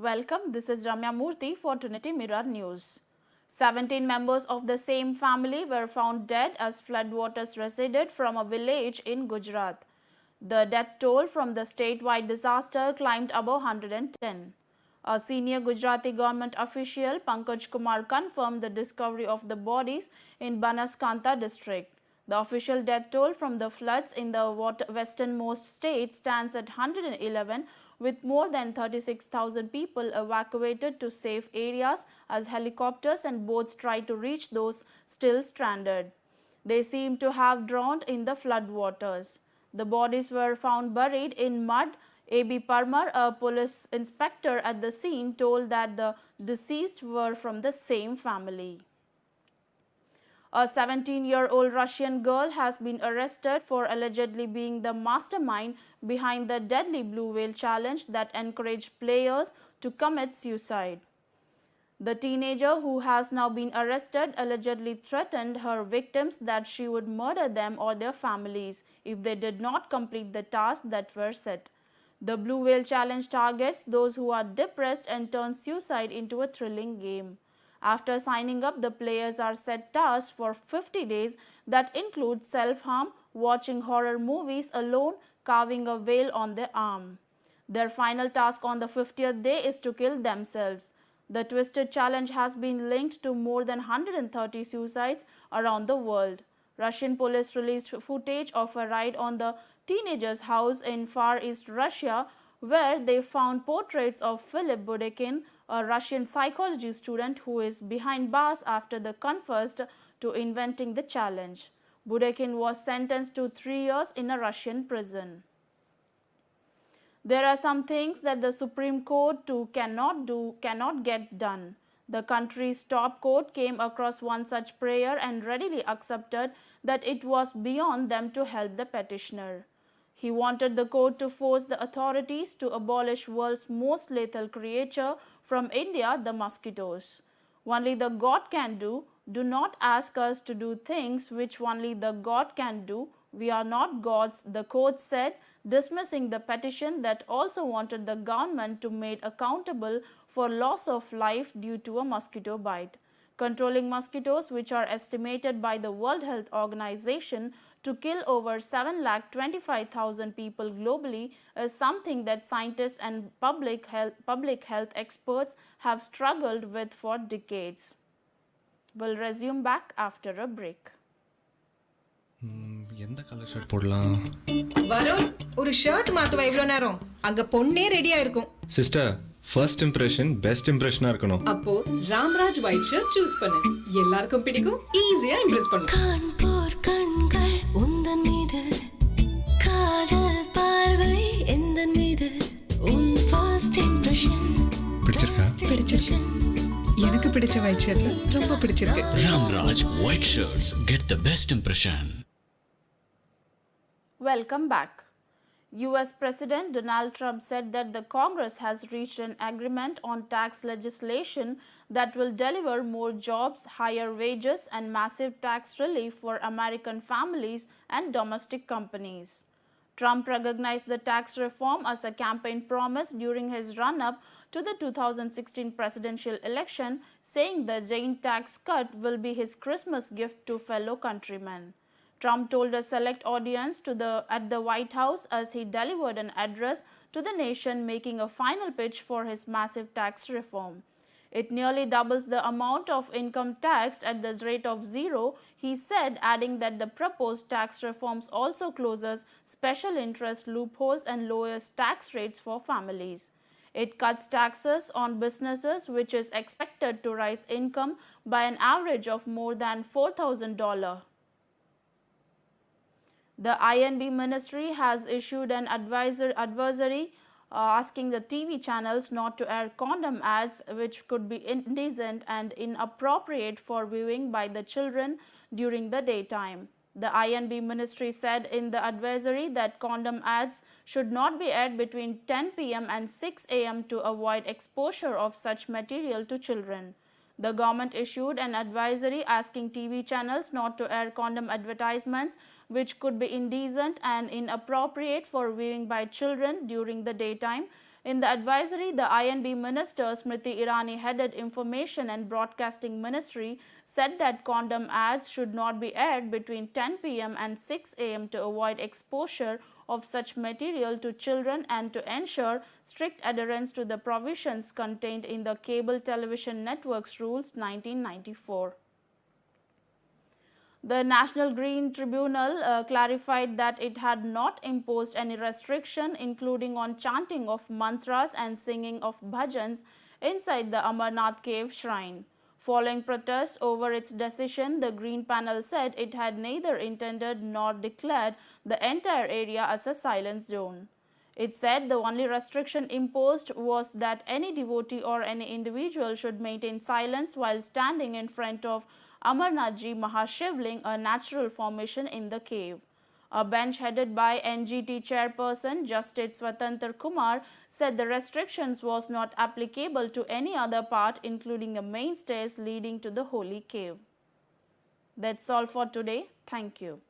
Welcome, this is Ramya Murthy for Trinity Mirror News. 17 members of the same family were found dead as floodwaters receded from a village in Gujarat. The death toll from the statewide disaster climbed above 110. A senior Gujarati government official, Pankaj Kumar, confirmed the discovery of the bodies in Banaskantha district. The official death toll from the floods in the westernmost state stands at 111, with more than 36,000 people evacuated to safe areas as helicopters and boats try to reach those still stranded. They seem to have drowned in the floodwaters. The bodies were found buried in mud. A.B. Parmar, a police inspector at the scene, told that the deceased were from the same family. A 17-year-old Russian girl has been arrested for allegedly being the mastermind behind the deadly blue whale challenge that encouraged players to commit suicide. The teenager, who has now been arrested, allegedly threatened her victims that she would murder them or their families if they did not complete the tasks that were set. The blue whale challenge targets those who are depressed and turns suicide into a thrilling game. After signing up, the players are set tasks for 50 days that include self-harm, watching horror movies alone, carving a whale on their arm. Their final task on the 50th day is to kill themselves. The twisted challenge has been linked to more than 130 suicides around the world. Russian police released footage of a raid on the teenager's house in Far East Russia, where they found portraits of Philip Budekin, a Russian psychology student who is behind bars after the confessed to inventing the challenge. Budekin was sentenced to 3 years in a Russian prison. There are some things that the Supreme Court cannot get done. The country's top court came across one such prayer and readily accepted that it was beyond them to help the petitioner. He wanted the court to force the authorities to abolish world's most lethal creature from India, the mosquitoes. Only the God can do. Do not ask us to do things which only the God can do. We are not gods, the court said, dismissing the petition that also wanted the government to be made accountable for loss of life due to a mosquito bite. Controlling mosquitoes, which are estimated by the World Health Organization to kill over 7,25,000 people globally, is something that scientists and public health experts have struggled with for decades. We'll resume back after a break. எந்த colour shirt போடலாம்? வருண், ஒரு shirt மாத்துவா இவ்வளவு நேரம்? அங்க பொண்ணே ரெடியா இருக்கும். Sister, first impression best இம்ப்ரெஷனா இருக்கணும். அப்போ ராம்ராஜ் ஒயிட் ஷர்ட் சூஸ் பண்ணு. எல்லாருக்கும் பிடிக்கும், ஈஸியா இம்ப்ரெஸ் பண்ணும். காண்போர் கண்கள் உந்தன் மீது, காதல் பார்வை எந்தன் மீது, உன் ஃபர்ஸ்ட் இம்ப்ரெஷன் பிடிச்சிருக்கா? பிடிச்சிருக்கு. எனக்கு பிடிச்ச ஒயிட் ஷர்ட்ல ரொம்ப பிடிச்சிருக்கு. Ramraj White Shirts, get the best impression. Welcome back. US President Donald Trump said that the Congress has reached an agreement on tax legislation that will deliver more jobs, higher wages, and massive tax relief for American families and domestic companies. Trump recognized the tax reform as a campaign promise during his run-up to the 2016 presidential election, saying the giant tax cut will be his Christmas gift to fellow countrymen. Trump told a select audience at the White House as he delivered an address to the nation, making a final pitch for his massive tax reform. It nearly doubles the amount of income taxed at the rate of 0, he said, adding that the proposed tax reforms also closes special interest loopholes and lowers tax rates for families. It cuts taxes on businesses, which is expected to raise income by an average of more than $4,000. The INB ministry has issued an advisory asking the TV channels not to air condom ads, which could be indecent and inappropriate for viewing by the children during the daytime. The INB ministry said in the advisory that condom ads should not be aired between 10 p.m. and 6 a.m. to avoid exposure of such material to children. The government issued an advisory asking TV channels not to air condom advertisements, which could be indecent and inappropriate for viewing by children during the daytime. In the advisory, the INB Minister Smriti Irani headed Information and Broadcasting Ministry said that condom ads should not be aired between 10 p.m. and 6 a.m. to avoid exposure of such material to children and to ensure strict adherence to the provisions contained in the Cable Television Networks Rules 1994. The National Green Tribunal clarified that it had not imposed any restriction, including on chanting of mantras and singing of bhajans inside the Amarnath cave shrine. Following protests over its decision, the Green Panel said it had neither intended nor declared the entire area as a silent zone. It said the only restriction imposed was that any devotee or any individual should maintain silence while standing in front of Amarnathji Mahashivling, a natural formation in the cave. A bench headed by NGT chairperson Justice Swatantra Kumar said the restrictions was not applicable to any other part, including the main stairs leading to the holy cave. That's all for today. Thank you.